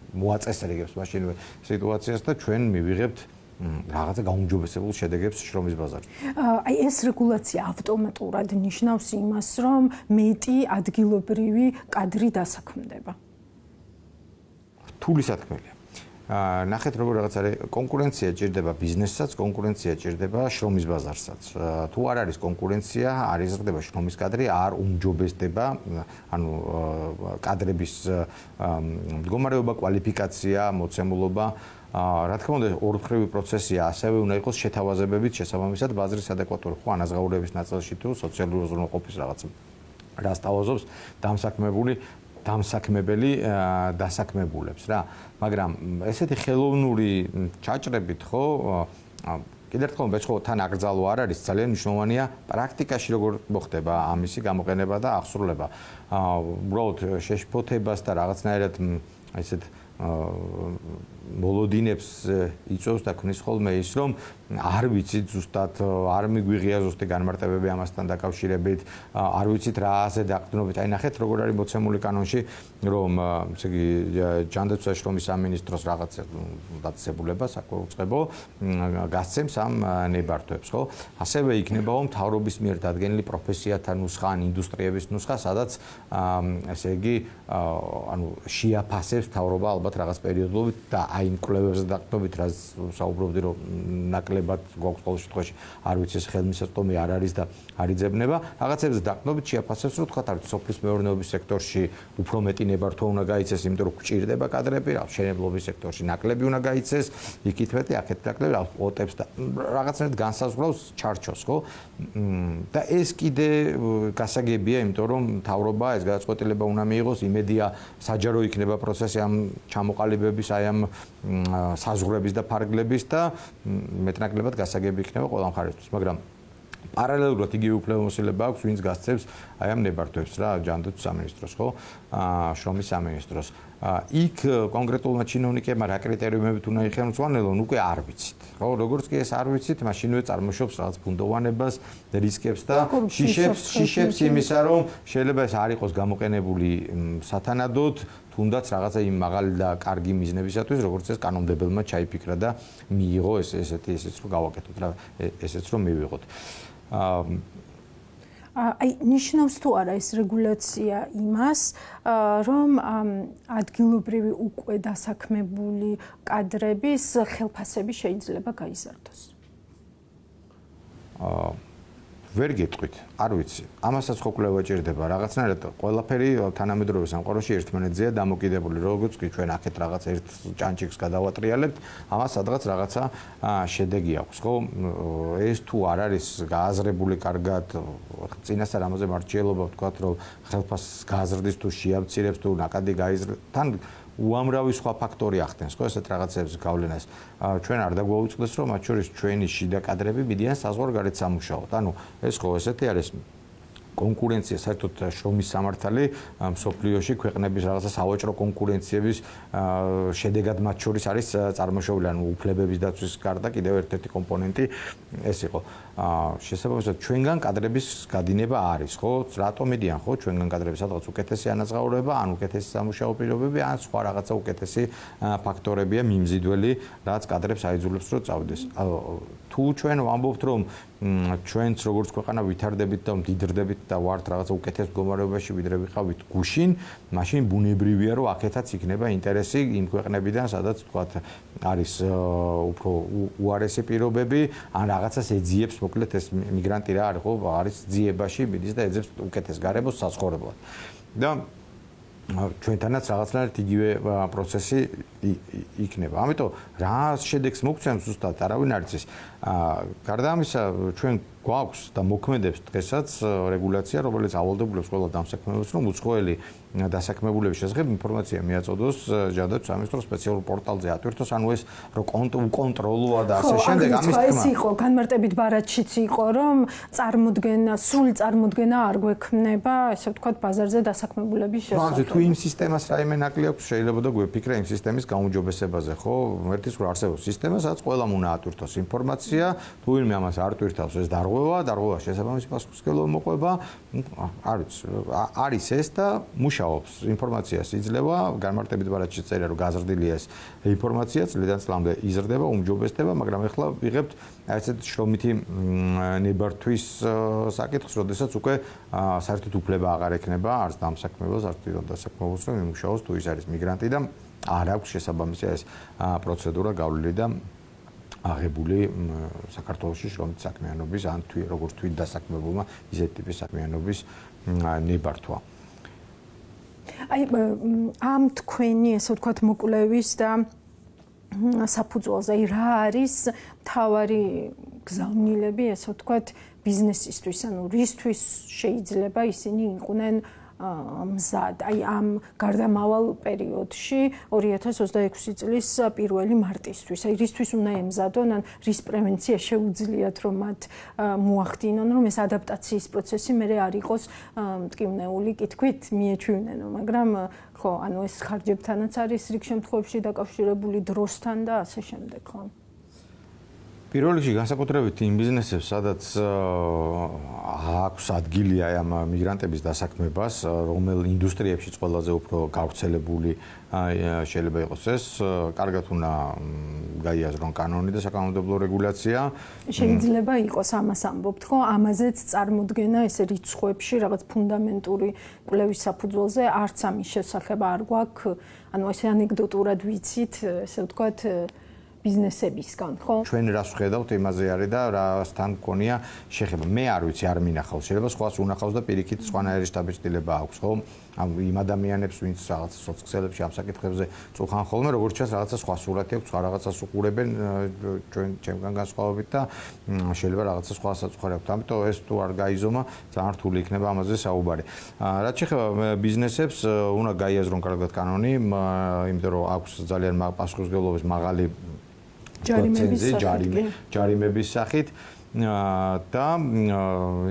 B: მოაწესრიგებს მაშინვე სიტუაციას და ჩვენ მივიღებთ რაღაცა გაუმჯობესებულ შედეგებს შრომის ბაზარში.
A: აი ეს რეგულაცია ავტომატურად ნიშნავს იმას, რომ მეტი ადგილობრივი კადრი დასაქმდება.
B: რთული საქმეა. ნახეთ როგორ რაღაც არის კონკურენცია ჭირდება ბიზნესსაც, კონკურენცია ჭირდება შრომის ბაზარსაც. თუ არ არის კონკურენცია, არ იზრდება შრომის კადრი, არ უმჯობესდება, ანუ კადრების მდგომარეობა, კვალიფიკაცია, მოცემულობა. რა თქმა უნდა, ორმხრივი პროცესია, ასევე უნდა იყოს შეთავაზებებით შესაბამისად ბაზრის ადეკვატური ხო ანაზღაურების ნაწილში თუ სოციალური უზრუნველყოფის რაღაც რას თავაზობს დამსაქმებელი დასაქმებულებს რა. მაგრამ ესეთი ხელოვნური ჩაჭრებით ხო კიდევ ერთხელ მეც ხო თან აკრძალვა არ არის, ძალიან მნიშვნელოვანია პრაქტიკაში როგორ მოხდება ამისი გამოყენება და აღსრულება. უბრალოდ შეშფოთებას და რაღაცნაირად ესეთ მოლოდინებს იწვევს და ქმნის ხოლმე ის, რომ არ ვიცით ზუსტად, არ მიგვიღია ზუსტი განმარტებები ამასთან დაკავშირებით, არ ვიცით რაზე დაყრდნობით. აი ნახეთ როგორ არის მოცემული კანონში, რომ ესე იგი ჯანდაცვა შრომის სამინისტროს რაღაც დაწესებულება საკუთრებო გასცემს ამ ნებართვებს, ხო? ასევე იქნება მთავრობის მიერ დადგენილი პროფესიათა ნუსხა ან ინდუსტრიების ნუსხა, სადაც ესე იგი ანუ შეაფასებს მთავრობა ალბათ რაღაც პერიოდულად და აი იმ კვლევებზე დაყრდნობით, რაც საუბრობდი, რომ ნაკლებად გვაქვს ყოველ შემთხვევაში, არ ვიცი ეს ხელმისაწვდომი არ არის და არ იძებნება. რაღაცებზე დაყრდნობით შეაფასებს, რომ თქვა, არის სოფლის მეურნეობის სექტორში უფრო მეტი ნებართვა უნდა გაიცეს, იმიტომ რომ გვჭირდება კადრები, მშენებლობის სექტორში ნაკლები უნდა გაიცეს, იქით მეტი, აქეთ ნაკლები, ოტებს და რაღაცნაირად განსაზღვრავს ჩარჩოს, ხო? და ეს კიდე გასაგებია, იმიტომ რომ მთავრობა ეს გადაწყვეტილება უნდა მიიღოს, იმედია საჯარო იქნება პროცესი ამ ჩამოყალიბების, აი ამ საზღვრების და ფარგლების და მეტნაკლებად გასაგები იქნება ყველა მხარისთვის, მაგრამ პარალელურად იგივე უფლებამოსილება აქვს, ვინც გასცემს აი ამ ნებართვებს რა, ჯანდაცვის სამინისტროს, ხო? შრომის სამინისტროს. იქ კონკრეტულმა ჩინოვნიკებმა რა კრიტერიუმებით უნდა იხელმძღვანელონ, უკვე არ ვიცით. ხო, როგორც კი ეს არ ვიცით, მაშინვე წარმოშობს რაღაც ბუნდოვანებას, რისკებს და შიშებს იმისა, რომ შეიძლება ეს არ იყოს გამოყენებული სათანადოდ, თუნდაც რაღაცა იმ მაღალი და კარგი მიზნებისათვის, როგორც ეს კანონმდებელმა ჩაიფიქრა და მიიღო ესეც რომ გავაკეთოთ რა, ესეც რომ მივიღოთ.
A: აი ნიშნავს თუ არა ეს რეგულაცია იმას, რომ ადგილობრივი უკვე დასაქმებული კადრების ხელფასები შეიძლება გაიზარდოს.
B: ვერ გეტყვით, არ ვიცი. ამასაც ხო კვლევა ჭირდება. რაღაცნაირად ყველაფერი თანამედროვე სამყაროში ერთმანეთზეა დამოკიდებული. როგორც კი ჩვენ აქეთ რაღაც ერთ ჭანჭიქს გადავატრიალებთ, ამას სადღაც რაღაცა შედეგი აქვს, ხო? ეს თუ არ არის გააზრებული კარგად, წინასწარ ამაზე მარჩიელობა ვთქვათ, რომ ხელფასს გააზრდის თუ შეამცირებს თუ ნაკადი გაიზრდება. თან უამრავი სხვა ფაქტორი ახდენს, ხო, ესეთ რაღაცებს გავლენას. ჩვენ არ დაგვაუწყდეს, რომ მათ შორის ჩვენი შიდა კადრები მიდიან საზღვარგარეთ სამუშაოდ. ანუ ეს ხო ესეთი არის კონკურენცია, საერთოდ შრომის სამართალი მსოფლიოში ქვეყნების რაღაცა სავაჭრო კონკურენციების შედეგად მათ შორის არის წარმოშობილი, ანუ უფლებების დაცვის გარდა კიდევ ერთ-ერთი კომპონენტი ეს იყო. შესაბამისად, ჩვენგან კადრების გადინება არის, ხო? რატომ მიდიან, ხო? ჩვენგან კადრები სადღაც უკეთესი ანაზღაურება, ან უკეთესი სამუშაო პირობები, ან სხვა რაღაცა უკეთესი ფაქტორებია მიმზიდველი, რაც კადრებს აიძულებს, რომ წავიდეს. თუ ჩვენ ვამბობთ, რომ ჩვენც როგორც ქვეყანა ვითარდებით და მდიდრდებით და ვართ რაღაცა უკეთეს მდგომარეობაში, ვიდრე ვიყავით გუშინ, მაშინ ბუნებრივია, რომ აქეთაც იქნება ინტერესი იმ ქვეყნებიდან, სადაც თქვათ არის უფრო უარესი პირობები, ან რაღაცას ეძიებს, მოკლედ ეს მიგრანტი რა არის, ხო, არის ძიებაში, მიდის და ეძებს უკეთეს გარემოს საცხოვრებლად. და ჩვენთანაც რაღაცნაირად იგივე პროცესი იქნება. ამიტომ რა შედეგს მოგცემს ზუსტად არავინ არ იცის. გარდა ამისა, ჩვენ გვაქვს და მოქმედებს დღესაც რეგულაცია, რომელიც ავალდებულებს ყველა დამსაქმებელს, რომ უცხოელი დასაქმებულების შესახებ ინფორმაცია მიაწოდოს ჯანდაცვის სამინისტროს სპეციალურ პორტალზე ატვირთოს, ანუ ეს რო კონტროლოა და ასე შემდეგ.
A: ამის თქმა ეს იყო განმარტებით ბარათშიც იყო, რომ სრული წარმოდგენა არ გვექნება, ესე ვთქვათ, ბაზარზე დასაქმებულების შესახებ.
B: თუ იმ სისტემას რაიმე ნაკლი აქვს, შეიძლება და გვეფიქრა იმ სისტემის გაუმჯობესებაზე, ხო? ერთის რო არსებობს სისტემა, სადაც ყველამ უნდა ატვირთოს ინფორმაცია, თუ ვინმე ამას არ ტვირთავს, ეს დარღვევა შესაბამისი პასუხისმგებლობა მოყვება, არის ეს და მუშაობს. ინფორმაციას იძლევა, განმარტებით ბარათში წერია, რომ გაზრდილია ეს ინფორმაცია, წლიდან წლამდე იზრდება, უმჯობესდება, მაგრამ ახლა ვიღებთ ასეთ შრომითი ნებართვის საკითხს, როდესაც უკვე საერთოდ უფლება აღარ ექნება არც დამსაქმებელს, არც თვითონ დასაქმებელს, რომ იმუშაოს თუ ის არის მიგრანტი და არ აქვს შესაბამისი ეს პროცედურა გავლილი და აღებული საქართველოში შრომით საქმიანობის ან როგორც თვით დასაქმებულმა ისეთ ტიპის საქმიანობის ნებართვა.
A: აი ამ თქვენი ესე ვთქვათ მოკვლევის და საფუძველზე რა არის მთავარი გზავნილები ესე ვთქვათ ბიზნესისთვის, ანუ რისთვის შეიძლება ისინი იყვნენ მზად, აი ამ გარდამავალ პერიოდში 2026 წლის 1 მარტისთვის, აი რისთვის უნდა ემზადონ, ან რის პრევენცია შეუძლიათ, რომ მათ მოახდინონ, რომ ეს ადაპტაციის პროცესი მერე არ იყოს მტკივნეული კითხვით მიეჩვივნენო, მაგრამ ხო, ანუ ეს ხარჯებთანაც არის რიგ შემთხვევებში დაკავშირებული დროსთან და ასე შემდეგ, ხო?
B: პირველ რიგში განსაკუთრებით იმ ბიზნესებს, სადაც აქვს ადგილი აი ამ მიგრანტების დასაქმებას, რომელ ინდუსტრიებშიც ყველაზე უფრო გავრცელებული შეიძლება იყოს ეს, კარგად უნდა გაიაზრონ კანონი და საკანონმდებლო რეგულაცია.
A: შეიძლება იყოს ამას ამბობთ, ხო? ამაზეც წარმოდგენა ესე რიცხვებში რაღაც ფუნდამენტური კვლევის საფუძველზე არც ამის შესახებ არ გვაქვს, ანუ ესე ანეკდოტურად ვიცით, ესე ვთქვათ ბიზნესებისგან, ხო?
B: ჩვენ რას ვხედავთ იმაზე არის და რასთან გქონია შეხება. მე არ ვიცი, არ მინახავს. შეიძლება სხვას უნახავს და პირიქით სხვანაირი შტაბ-ბიჭდილება აქვს, ხო? იმ ადამიანებს, ვინც რაღაც სოციალებში ამ საკითხებზე წუხან ხოლმე, როგორც ჩანს, რაღაცა სხვა სურათი აქვს, სხვა რაღაცას უყურებენ ჩვენგან განსხვავებით და შეიძლება რაღაცა სხვა საწყარი აქვს. ამიტომ ეს თუ არ გაიზომა, ძალიან რთული იქნება ამაზე საუბარი. რაც შეეხება ბიზნესებს, უნდა გაიაზრონ კარგად კანონი, იმიტომ რომ აქვს ძალიან პასუხისმგებლობის მაღალი ჯარიმების სახით და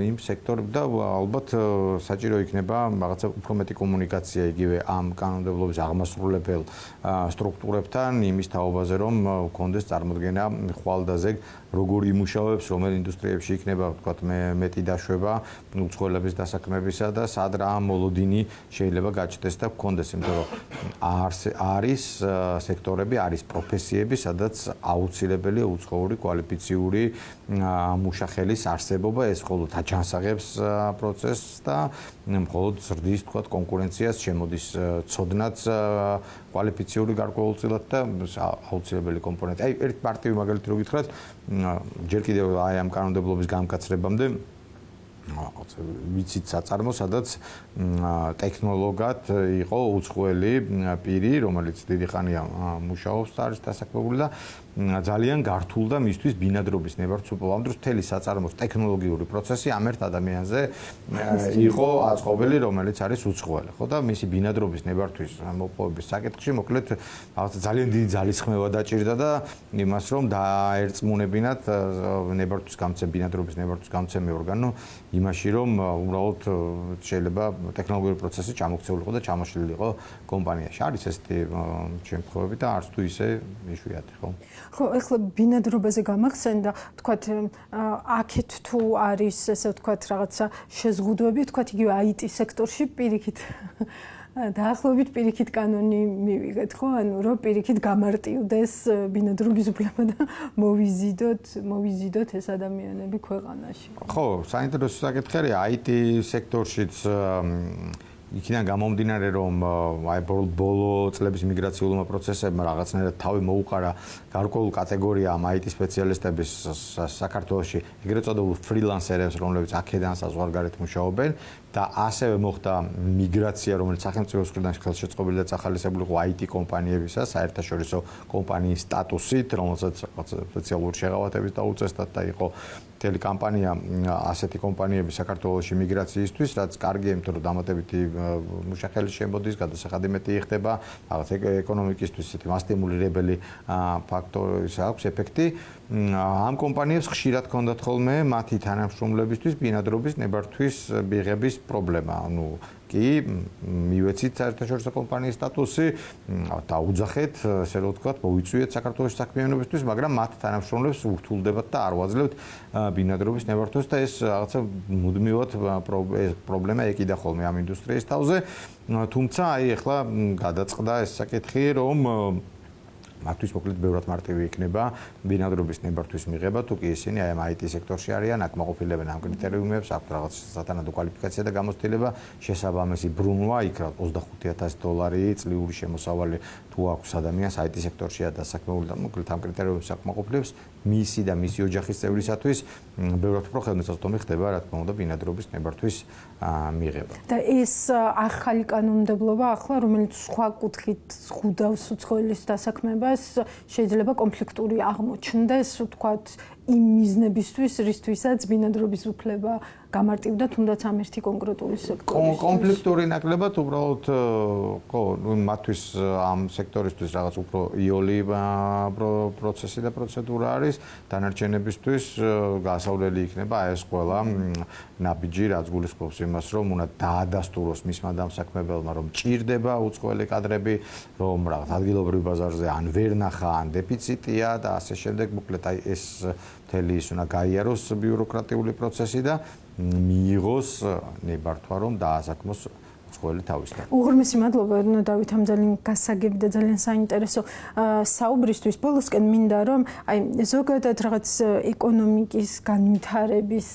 B: იმ სექტორებში და ალბათ საჭირო იქნება რაღაცა უფრო მეტი კომუნიკაცია იგივე ამ კანონმდებლობის აღმასრულებელ სტრუქტურებთან იმის თაობაზე, რომ გქონდეს წარმოდგენა ხვალდაზე როგორ იმუშავებს, რომელ ინდუსტრიებში იქნება ვთქვათ მეტი დაშვება უცხოელების დასაქმებისა და სად რა მოლოდინი შეიძლება გაჩნდეს და გქონდეს, იმიტომ რომ არის სექტორები, არის პროფესიები, სადაც აუცილებელია უცხოური კვალიფიციური მუშახელის არსებობა, ეს მხოლოდ აჯანსაღებს პროცესს და მხოლოდ ზრდის თქვათ კონკურენციას, შემოდის ცოდნაც კვალიფიციური გარკვეულწილად და აუცილებელი კომპონენტი. აი ერთ პარტივი მაგალითად რო გითხრათ, ჯერ კიდევ აი ამ კანონმდებლობის გამკაცრებამდე ვიცით საწარმო, სადაც ტექნოლოგად იყო უცხოელი პირი, რომელიც დიდი ხანია მუშაობს და არის დასაქმებული და ძალიან გართულ და მისთვის ბინადრობის ნებართვს უპოვამ დროს მთელი საწარმოს ტექნოლოგიური პროცესი ამ ერთ ადამიანზე იყო აწყობილი, რომელიც არის უცხოელი, ხო და მისი ბინადრობის ნებართვის მოპოვების საკითხში მოკლედ ძალიან დიდი ძალისხმევა დაჭირდა და იმას რომ დაერწმუნებინათ ნებართვის გამცემ ბინადრობის ნებართვის გამცემი ორგანო იმაში რომ უბრალოდ შეიძლება ტექნოლოგიური პროცესი ჩამოქცეულიყო და ჩამოშლილიყო კომპანიაში. არის ესეთი შემთხვევები და არც თუ ისე იშვიათი, ხო?
A: ხო, ეხლა ბინადრობაზე გამახსენდა, თქვათ, აქეთ თუ არის, ესე ვთქვათ, რაღაცა შეზღუდვები, თქვათ, იგივე IT სექტორში პირიქით დაახლოებით პირიქით კანონი მივიღეთ, ხო? ანუ რომ პირიქით გამარტივდეს ბინადრობის უფლება და მოვიზიდოთ ეს ადამიანები ქვეყანაში.
B: ხო, საინტერესო საკითხი არის IT სექტორშიც იქიდან გამომდინარე რომ აი ბოლო წლების მიგრაციულმა პროცესებმა რაღაცნაირად თავი მოუყარა გარკვეულ კატეგორიამ IT სპეციალისტების საქართველოში, ეგრეთ წოდებულ ფრილანსერებს, რომლებიც აქედან საზღვარგარეთ მუშაობენ და ასევე მოხდა მიგრაცია, რომელიც სახელმწიფოს მხრიდან ხელშეწყობილი და წახალისებული იყო IT კომპანიებისა, საერთაშორისო კომპანიის სტატუსით, რომელსაც სპეციალური შეღავათებით დაუწესდათ და იყო მთელი კამპანია ასეთი კომპანიების საქართველოში მიგრაციისთვის, რაც კარგია, იმიტომ რომ დამატებითი მუშახელი შემოდის, გადასახადი მეტი იხდება, რაღაც ეკონომიკისთვის ესეთი მასტიმულირებელი ფაქტორი აქვს ეფექტი. ამ კომპანიებს ხშირად ჰქონდათ ხოლმე მათი თანამშრომლებისთვის ბინადრობის ნებართვის მიღების პრობლემა. ანუ კი მივეცით საერთაშორისო კომპანიის სტატუსი, დაუძახეთ, ესე რომ ვთქვათ, მოვიწვიეთ საქართველოს საქმიანობისთვის, მაგრამ მათ თანამშრომლებს ურთულდებათ და არ ვაძლევთ ბინადრობის ნებართვას და ეს რაღაცა მუდმივად პრობლემა ეკიდა ხოლმე ამ ინდუსტრიის თავზე. თუმცა აი ახლა გადაწყდა ეს საკითხი, რომ მათთვის მოკლედ ბევრად მარტივი იქნება ბინადრობის ნებართვის მიღება, თუ კი ისინი აი ამ IT სექტორში არიან, აკმაყოფილებენ ამ კრიტერიუმებს, აქვთ რაღაც სათანადო კვალიფიკაცია და გამოცდილება, შესაბამისი ბრუნვა, იქ რა $25,000 წლიური შემოსავალი თუ აქვს ადამიანს IT სექტორშია დასაქმებული და მოკლედ ამ კრიტერიუმებს აკმაყოფილებს, მისი და მისი ოჯახის წევრისათვის ბევრად უფრო ხელმისაწვდომი ხდება, რა თქმა უნდა, ბინადრობის ნებართვის მიღება.
A: და ეს ახალი კანონმდებლობა ახლა, რომელიც სხვა კუთხით ზღუდავს უცხოელის დასაქმებას, შეიძლება კონფლიქტური აღმოჩნდეს, ვთქვათ, იმ მიზნებისთვის, რისთვისაც ბინადრობის უფლება გამარტივდა, თუნდაც ამ ერთი კონკრეტული სექტორის.
B: კონფლიქტური ნაკლებად უბრალოდ ხო, მათთვის ამ სექტორისთვის რაღაც უფრო იოლი პროცესი და პროცედურა არის, დანარჩენებისთვის გასავლელი იქნება ეს ყველა ნაბიჯი, რაც გულისხმობს იმას, რომ უნდა დაადასტუროს მისმა დამსაქმებელმა, რომ ჭირდება უცხოელი კადრები, რომ რაღაც ადგილობრივ ბაზარზე ან ვერ ნახა, ან დეფიციტია და ასე შემდეგ, მოკლედ აი ეს მთელი ის უნდა გაიაროს ბიუროკრატიული პროცესი და მიიღოს ნებართვა, რომ დაასაქმოს უცხოელი თავისთან.
A: უღრმესი მადლობა, დავით, ამ ძალიან გასაგები და ძალიან საინტერესო საუბრისთვის. ბოლოსკენ მინდა რომ აი ზოგადად რაღაც ეკონომიკის განვითარების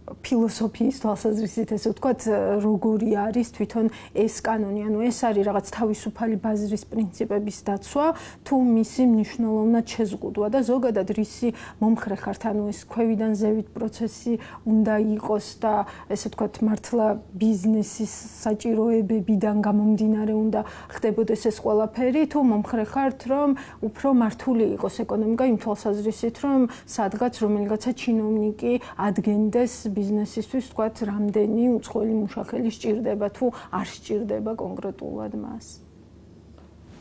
A: ფილოსოფიის თვალსაზრისით, ესე ვთქვათ, როგორი არის თვითონ ეს კანონი, ანუ ეს არის რაღაც თავისუფალი ბაზრის პრინციპების დაცვა, თუ მისი მნიშვნელოვნად შეზღუდვა და ზოგადად რისი მომხრე ხართ, ანუ ეს ქვევიდან ზევით პროცესი უნდა იყოს და ესე ვთქვათ, მართლა ბიზნესის საჭიროებებიდან გამომდინარე უნდა ხდებოდეს ეს ყველაფერი, თუ მომხრე ხართ, რომ უფრო მართული იყოს ეკონომიკა იმ თვალსაზრისით, რომ სადღაც რომელიღაცა ჩინოვნიკი ადგენდეს ბიზნესისთვის, ვთქვათ, რამდენი უცხოელი მუშახელი სჭირდება თუ არ სჭირდება კონკრეტულად მას.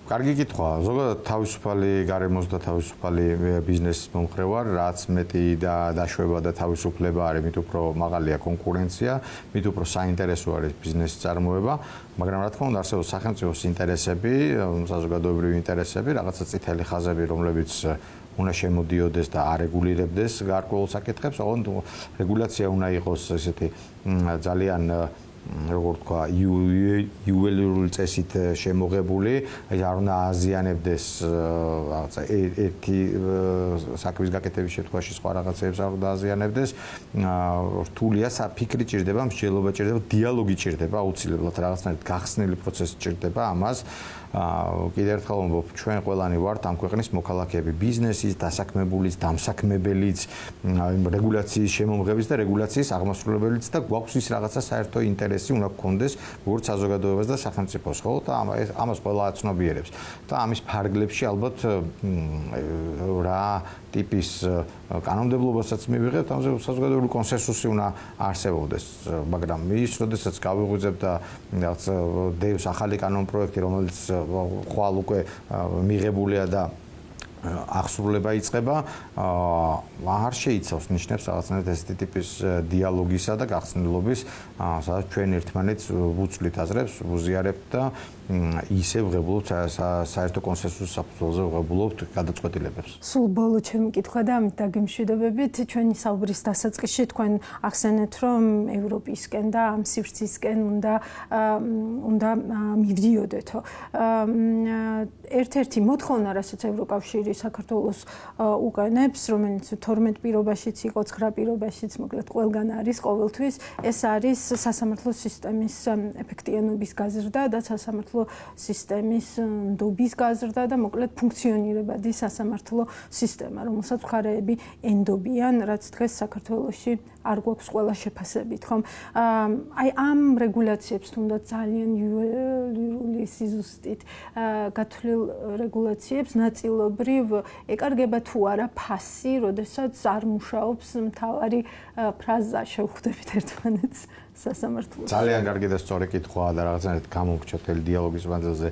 B: კარგი კითხვა. ზოგადად თავისუფალი გარემოს და თავისუფალი ბიზნესის მომხრე ვარ, რაც მეტი და დაშვება და თავისუფლება არის, მით უფრო მაღალია კონკურენცია, მით უფრო საინტერესო არის ბიზნესის წარმოება, მაგრამ რა თქმა უნდა არსებობს სახელმწიფოს ინტერესები, საზოგადოებრივი ინტერესები, რაღაცა წითელი ხაზები, რომლებიც უნდა შემოდიოდეს და არეგულირებდეს გარკვეულ საკითხებს, ოღონდ რეგულაცია უნდა იყოს ესეთი ძალიან როგორ თქვა, იუველირული წესით შემოღებული, აი არ უნდა აზიანებდეს რაღაცა ერთი საქმის გაკეთების შემთხვევაში სხვა რაღაცებს არ უნდა აზიანებდეს. რთულია, საფიქრი ჭირდება, მსჯელობა ჭირდება, დიალოგი ჭირდება, აუცილებლად რაღაცნაირად გახსნილი პროცესი ჭირდება ამას. კიდევ ერთხელ ვამბობ, ჩვენ ყველანი ვართ ამ ქვეყნის მოქალაქეები, ბიზნესის, დასაქმებულის, დამსაქმებელიც, რეგულაციის შემომღებლის და რეგულაციის აღმასრულებელიც და გვაქვს ის რაღაცა საერთო ინტერესი უნდა გქონდეს როგორც საზოგადოებას და სახელმწიფოს, ხო? და ამას ყველა აცნობიერებს. და ამის ფარგლებში ალბათ რა ტიპის კანონმდებლობასაც მივიღებთ, ამაზე საზოგადოებრივი კონსენსუსი უნდა არსებობდეს, მაგრამ ის, როდესაც გავიღვიძებ და რაღაც დევს ახალი კანონპროექტი, რომელიც ხვალ უკვე მიღებულია და აღსრულება იწყება, არ შეიცავს ნიშნებს რაღაცნაირად ესეთი ტიპის დიალოგისა და გახსნილობის, სადაც ჩვენ ერთმანეთს ვუცვლით აზრებს, ვუზიარებთ და ისე ვღებულობთ საერთო კონსენსუსის საფუძველზე ვღებულობთ გადაწყვეტილებებს.
A: სულ ბოლო ჩემი კითხვა და ამით დაგემშვიდობებით, ჩვენი საუბრის დასაწყისში თქვენ ახსენეთ, რომ ევროპისკენ და ამ სივრცისკენ უნდა მივდიოდეთო. ერთ-ერთი მოთხოვნა, რასაც ევროკავშირი საქართველოს უყენებს, რომელიც 12 პირობაშიც იყო, 9 პირობაშიც, მოკლედ ყველგან არის ყოველთვის, ეს არის სასამართლო სისტემის ეფექტიანობის გაზრდა და სასამართლო სისტემის ნდობის გაზრდა და მოკლედ ფუნქციონირებადი სასამართლო სისტემა, რომელსაც მხარეები ენდობიან, რაც დღეს საქართველოში არ გვაქვს ყველა შეფასებით, ხომ? აი ამ რეგულაციებს თუნდაც ძალიან იურიდიული სიზუსტით გათვლილ რეგულაციებს ნაწილობრივ ეკარგება თუ არა ფასი, როდესაც არ მუშაობს მთავარი ფრაზა შევხვდებით ერთმანეთს სასამართლოში.
B: ძალიან კარგი და სწორი კითხვაა და რაღაცნაირად გამოვჩა თელი დიალოგის მანძილზე.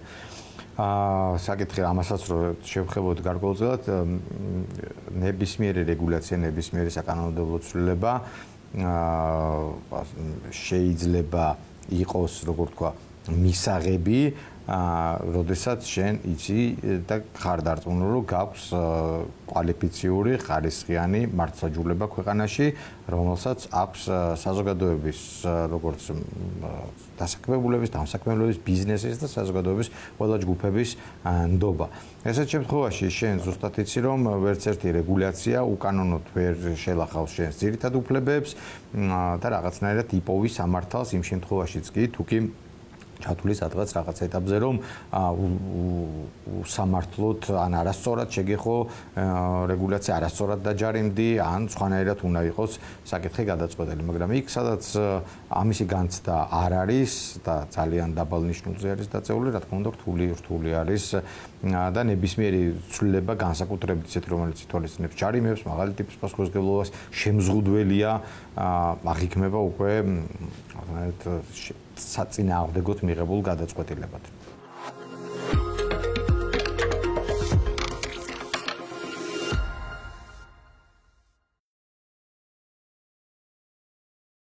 B: საკითხი ამასაც რომ შევხებოთ გარკვეულწილად ნებისმიერი რეგულაცია, ნებისმიერი საკანონმდებლო ცვლილება შეიძლება იყოს, როგორ თქვა, მისაღები, როდესაც შენ იცი და ხარ დარწმუნებული, რომ გაქვს კვალიფიციური, ხარისხიანი მართლმსაჯულება ქვეყანაში, რომელსაც აქვს საზოგადოების, როგორც დასაქმებულების, დამსაქმებელების, ბიზნესის და საზოგადოების ყველა ჯგუფების ნდობა. ესეთ შემთხვევაში შენ ზუსტად იცი, რომ ვერც ერთი რეგულაცია უკანონოდ ვერ შელახავს შენს ძირითად უფლებებს და რაღაცნაირად იპოვის სამართალს იმ შემთხვევაშიც კი, თუ კი ჩათვლის სადღაც რაღაც ეტაპზე, რომ სამართლოდ ან არასწორად შეგეხო რეგულაცია, არასწორად დაჯარიმდი, ან სხვანაირად უნდა იყოს საკითხი გადაწყვეტილი. მაგრამ იქ, სადაც ამისი განცდა არ არის და ძალიან დაბალ ნიშნულზე არის დაწეული, რა თქმა უნდა, რთული არის და ნებისმიერი ცვლილება განსაკუთრებით ისეთი, რომელიც ითვალისწინებს ჯარიმებს, მაღალი ტიპის პასუხისმგებლობას, შემზღუდველია, აღიქმება უკვე საწინააღმდეგოდ მიღებულ გადაწყვეტილებად.